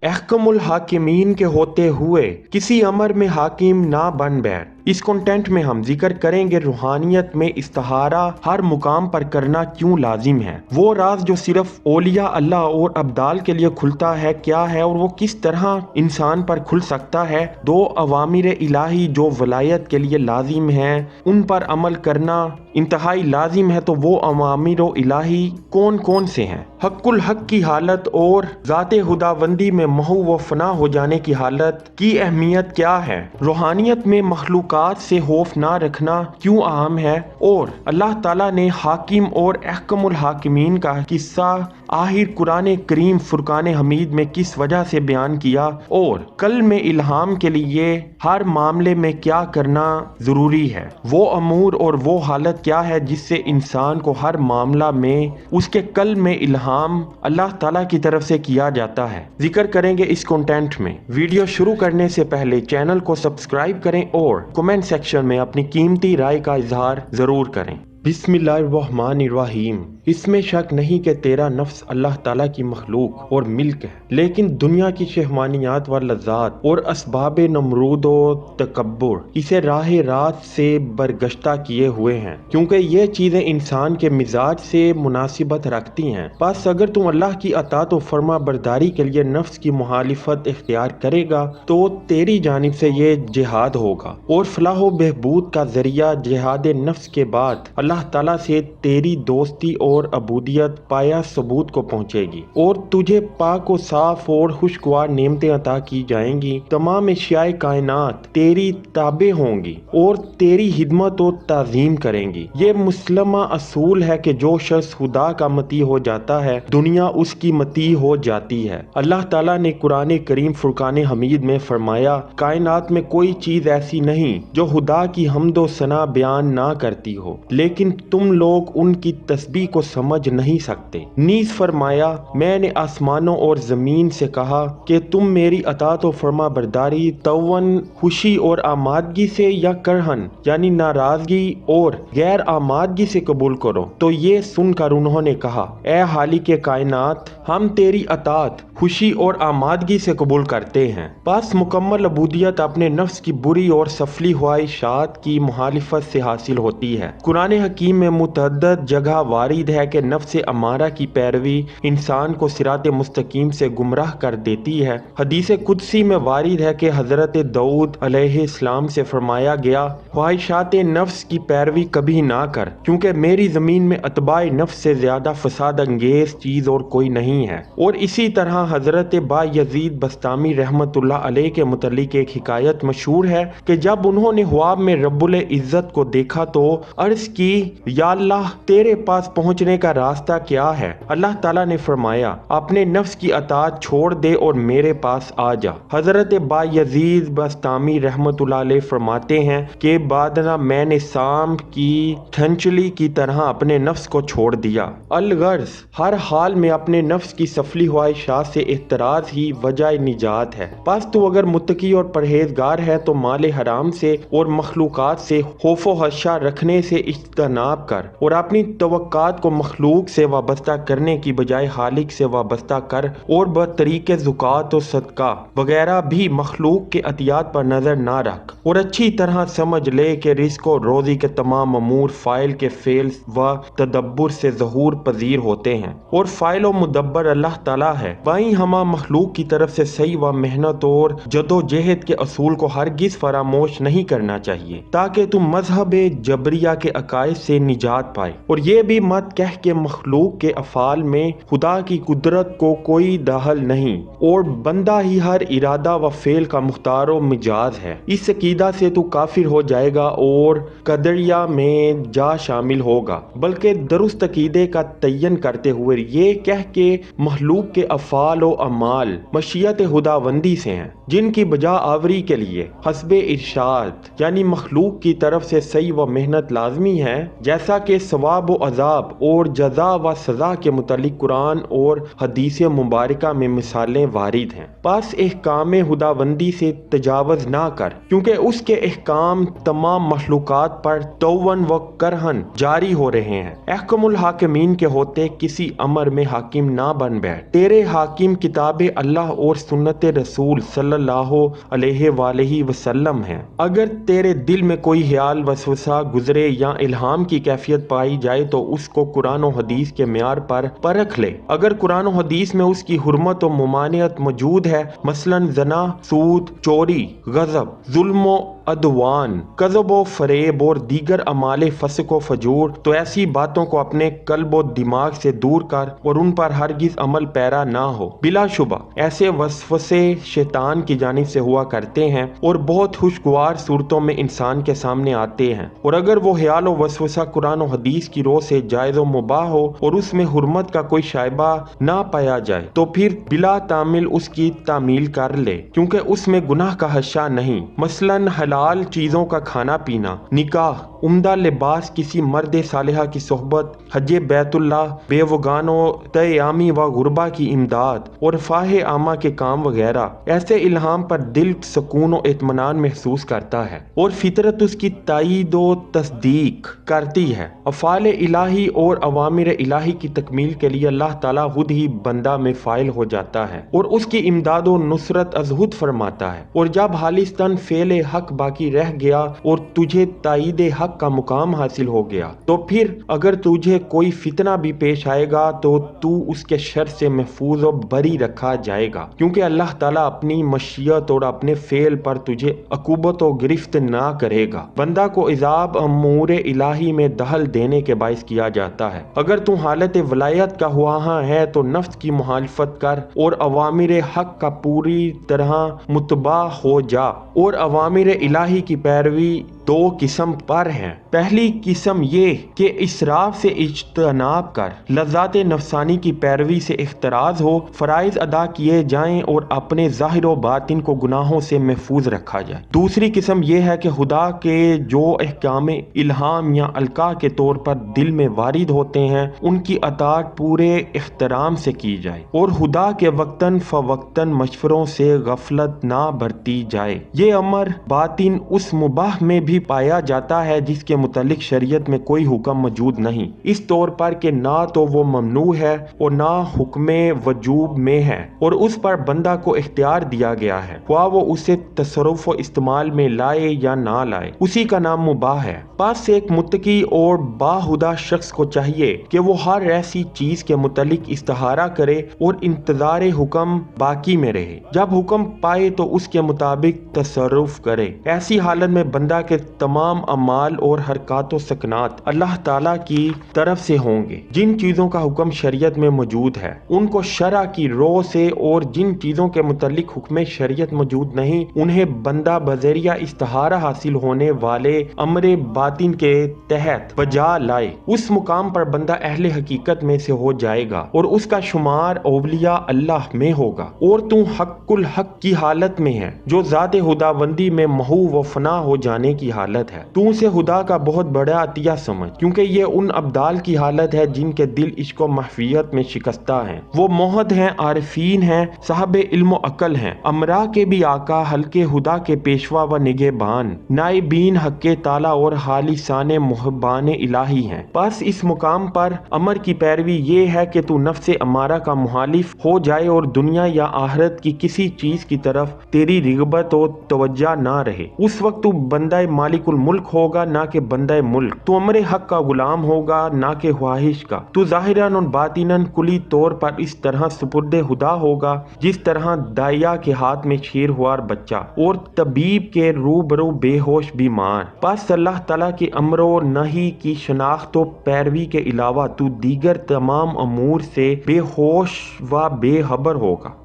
अहकमुल हाकिमीन के होते हुए किसी अमर में हाकिम ना बन बैठ। इस कंटेंट में हम जिक्र करेंगे रूहानियत में इस्तिहारा हर मुकाम पर करना क्यों लाजिम है, वो राज जो सिर्फ ओलिया अल्लाह और अब्दाल के लिए खुलता है क्या है और वो किस तरह इंसान पर खुल सकता है। दो अवामिर इलाही जो वलायत के लिए लाजिम हैं उन पर अमल करना इंतहाई लाजिम है, तो वो अवामिर इलाही कौन कौन से हैं। हक्कुल हक की हालत और ज़ाते खुदाबंदी में महू व फना हो जाने की हालत की अहमियत क्या है। रूहानियत में मखलूकात से खौफ ना रखना क्यों अहम है और अल्लाह ताला ने हाकिम और अहकमुल हाकिमीन का किस्सा आखिर कुरान करीम फुरकान हमीद में किस वजह से बयान किया और कल में इल्हाम के लिए हर मामले में क्या करना ज़रूरी है। वो अमूर और वो हालत क्या है जिससे इंसान को हर मामला में उसके कल में इल्हाम अल्लाह ताला की तरफ से किया जाता है, जिक्र करेंगे इस कंटेंट में। वीडियो शुरू करने से पहले चैनल को सब्सक्राइब करें और कमेंट सेक्शन में अपनी कीमती राय का इजहार ज़रूर करें। बिस्मिल्लाहिर्रहमानिर्रहीम। इसमें शक नहीं कि तेरा नफ्स अल्लाह ताला की मखलूक और मिल्क है, लेकिन दुनिया की शहवानियात व लज्जात और असबाब नमरूद और तकब्बुर इसे राह रात से बरगश्ता किए हुए हैं, क्योंकि ये चीज़ें इंसान के मिजाज से मुनासिबत रखती हैं। बस अगर तुम अल्लाह की अतात व फर्मा बरदारी के लिए नफ्स की मुखालिफत इख्तियार करेगा तो तेरी जानिब से ये जिहाद होगा और फलाह व बहबूद का जरिया जिहाद नफ्स के बाद अल्लाह ताला से तेरी दोस्ती और अबूदियत पाया सबूत को पहुंचेगी और तुझे पाक व साफ और खुशगवार नेमतें अता की जाएंगी। तमाम एशियाए कायनात तेरी ताबे होंगी और तेरी हिदमत और ताजीम करेंगी। ये मुसलमा असूल है कि जो शख्स खुदा का मती हो जाता है दुनिया उसकी मती हो जाती है। अल्लाह ताला ने कुरान करीम फुरकान हमीद में फरमाया, कायनात में कोई चीज ऐसी नहीं जो खुदा की हम्दो सना बयान ना करती हो, लेकिन तुम लोग उनकी तस्बीह को समझ नहीं सकते। नीज फरमाया, मैंने आसमानों और जमीन से कहा कि तुम मेरी अतात व फरमा बरदारी तवन खुशी और आमादगी से या करहन यानी नाराजगी और गैर आमादगी से कबूल करो। तो ये सुनकर उन्होंने कहा, ए हालिक कायनात, हम तेरी अतात खुशी और आमादगी से कबूल करते हैं। बस मुकम्मल अबूदियत अपने नफ्स की बुरी और सफली ख्वाहिशात की मुखालिफत से हासिल होती है। कुरान हकीम में मुतअद्दिद जगह वारिद है कि नफ्स अमारा की पैरवी इंसान को सिरात मुस्तकीम से गुमराह कर देती है। हदीस कुदसी में वारिद है कि हजरत दाऊद अलैहिस्सलाम से फरमाया गया, ख्वाहिशात नफ्स की पैरवी कभी ना कर, क्योंकि मेरी जमीन में अतबाए नफ्स से ज्यादा फसाद अंगेज चीज और कोई नहीं है। और इसी तरह हजरत बा यजीद बस्तामी रहमतुल्लाह अलैह के मुतल्लिक एक हिकायत मशहूर है कि जब उन्होंने ख्वाब में रब्बुल इज्जत को देखा तो अर्ज की, या अल्लाह तेरे पास पहुंचने का रास्ता क्या है। अल्लाह ताला ने फरमाया, अपने नफ्स की अतात छोड़ दे और मेरे पास आ जा। हजरत बा यजीद बस्तामी रहमतुल्लाह अलैह फरमाते हैं कि बादना मैंने सांप की ठंचली की तरह अपने नफ्स को छोड़ दिया। अलगर्ज हर हाल में अपने नफ्स की सफली ख्वाहिशात से एतराज ही वजह निजात है। बस तो अगर मुत्तकी और परहेजगार है तो माल हराम से और मखलूकात से खौफो हशा रखने से इज्तनाब कर और अपनी तवक्कात को मखलूक से वाबस्ता करने की बजाय खालिक से वाबस्ता कर और बतरीके ज़ुकात और सदका वगैरह भी मखलूक के अतियात पर नजर ना रख और अच्छी तरह समझ ले कि रिस्क और रोजी के तमाम अमूर फाइल के फेल व तदब्बुर से ज़हूर पजीर होते हैं और फाइल और मुदब्बर अल्लाह ताला है। वहीं हमा मखलूक की तरफ से सही व मेहनत और जदोजहद के असूल को हरगिज फरामोश नहीं करना चाहिए, ताकि तुम मजहब जबरिया के अकायद से निजात पाए। और ये भी मत कह के मखलूक के अफाल में खुदा की कुदरत को कोई दखल नहीं और बंदा ही हर इरादा व फेल का मुख्तार व मिजाज है। इस अकीदा से तू काफिर हो जाएगा और कदरिया में जा शामिल होगा, बल्कि दुरुस्त अकीदे का तयन करते हुए ये कह के मखलूक के अफाल व अमाल मशीयत खुदावंदी से हैं, जिनकी बजा आवरी के लिए हस्बे इरशाद यानी मखलूक की तरफ से सही व मेहनत लाजमी है, जैसा कि सवाब व अजाब और जजा व सजा के मुतालिक कुरान और हदीस मुबारका में मिसालें वारिद हैं। बस एहकाम खुदावंदी से तजावज ना कर, क्योंकि उसके एहकाम तमाम मखलूकात पर तौवन व करहन जारी हो रहे हैं। अहकमुल हाकिमीन के होते किसी अमर में हाकिम ना बन बैठ। तेरे हाकिम हाकिम किताब अल्लाह और सुन्नत रसूल सल्लल्लाहु अलैहि वसल्लम वसल्लम है। अगर तेरे दिल में कोई ख्याल वसवसा गुजरे या इल्हाम की कैफियत पाई जाए तो उसको कुरान और हदीस के म्यार पर परख ले। अगर कुरान और हदीस में उसकी हुर्मत और मुमानियत मौजूद है, मसलन जना, सूद, चोरी, गजब, जुल्म, अदवान, कज़ब व फरेब और दीगर अमाले फस्क व फजूर, तो ऐसी बातों को अपने कल्ब और दिमाग से दूर कर और उन पर हरगिज अमल पैरा ना हो। बिलाशुबा ऐसे वसवसे शैतान की जानिब से हुआ करते हैं और बहुत खुशगवार सूरतों में इंसान के सामने आते हैं, और अगर वो ख्याल व वसवसा कुरान और हदीस की रोह से जायज़ व मुबाह हो और उसमें हुर्मत का कोई शायबा ना पाया जाए तो फिर बिला तामिल उसकी तामील कर ले, क्योंकि उसमें गुनाह का हश्या नहीं। मसलन हलाल चीज़ों का खाना पीना, निकाह, उम्दा लिबास, किसी मर्द सालिहा की सोहबत, हज बैतुल्लाह, बेवगानों तयामी व गुरबा की इमदाद और फाहे आमा के काम वगैरह। ऐसे इल्हाम पर दिल सुकून और इत्मीनान महसूस करता है और फितरत उसकी तायीद व तस्दीक करती है। अफ़ाल इलाही और अवामिर इलाही की तकमील के लिए अल्लाह ताला खुद ही बंदा में फ़ाइल हो जाता है और उसकी इमदाद व नुसरत अज़हुद फरमाता है। और जब हालिस्तान फ़ेल हक बाकी रह गया और तुझे तायीद हक का मुकाम हासिल हो गया, तो फिर अगर तुझे कोई फितना भी पेश आएगा तो तू उसके शर से महफूज और बरी रखा जाएगा, क्योंकि अल्लाह ताला अपनी मशीयत और अपने फेल पर तुझे अकूबत और गिरफ्त ना करेगा। बंदा को इजाब अमूर इलाही में दखल देने के बाइस किया जाता है। अगर तू हालत वलायत का हुआ है तो नफ्स की मुखालफत कर और अवामिर हक का पूरी तरह मुतबा हो जा। और अवामिर इलाही की पैरवी दो किस्म पर हैं। पहली किस्म ये कि इसराफ से इज्तनाब कर, लज़्ज़ात नफसानी की पैरवी से इख्तराज हो, फ़राइज़ अदा किए जाएं और अपने ज़ाहिर व बातिन को गुनाहों से महफूज रखा जाए। दूसरी किस्म ये है कि खुदा के जो अहकाम इल्हाम या अलका के तौर पर दिल में वारिद होते हैं उनकी अताअत पूरे इख्तराम से की जाए और खुदा के वक्तन फ़वक्तन मशवरों से गफलत ना बरती जाए। ये अमर बातिन उस मुबाह में भी पाया जाता है जिसके मुतालिक शरीयत में कोई हुक्म मौजूद नहीं, इस तौर पर कि ना तो वो ममनू है और ना हुक्मे वजूब में है और उस पर बंदा को इख्तियार दिया गया है, ख्वाह वो उसे तसर्रुफ व इस्तेमाल में लाए या ना लाए, उसी का नाम मुबाह है। पास से एक मुत्तकी और बाहुदा शख्स को चाहिए कि वो हर ऐसी चीज के मुतालिक इस्तिहारा करे और इंतजार हुक्म बाकी में रहे, जब हुक्म पाए तो उसके मुताबिक तसर्रुफ करे। ऐसी हालत में बंदा के तमाम अमाल और हरकत व सकनात अल्लाह ताला की तरफ से होंगे। जिन चीज़ों का हुक्म शरीयत में मौजूद है उनको शरा की रोह से, और जिन चीज़ों के मुतालिक हुक्म शरीयत मौजूद नहीं उन्हें बंदा बजरिया इस्तिहारा हासिल होने वाले अमरे बातिन के तहत बजा लाए। उस मुकाम पर बंदा अहले हकीकत में से हो जाएगा और उसका शुमार औलिया अल्लाह में होगा और तू हक्कुल हक की हालत में है जो ज़ाते खुदाबंदी में महू व फना हो जाने की हालत है। तू उसे खुदा का बहुत बड़ा अतिया समझ, क्योंकि ये उन अब्दाल की हालत है जिनके दिल इश्क व महफियत में शिकस्ता हैं। वो मोहद हैं, आरिफीन हैं, साहब इल्म अकल हैं, अमरा के भी आका, हल्के खुदा के पेशवा व निगहबान, नाइबीन हक्के ताला और हालिसाने मुहब्बान इलाही हैं। बस इस मुकाम पर अमर की पैरवी ये है कि तू नफ्स अमारा का मुहालिफ हो जाए और दुनिया या आखिरत की किसी चीज की तरफ तेरी रिगबत और तवज्जो ना रहे। उस वक्त तू बंदा मालिकुल मुल्क होगा ना कि बंदा मुल्क। तू अमरे हक का गुलाम होगा ना कि ख्वाहिश का। तू ज़ाहिरन और बातिनन कुली तौर पर इस तरह सुपुर्दे खुदा होगा जिस तरह दाया के हाथ में शेरवार बच्चा और तबीब के रूबरू बेहोश बीमार। बस अल्लाह ताला के अमरो नही की शनाख्त व पैरवी के अलावा तू दीगर तमाम अमूर से बेहोश व बेखबर होगा।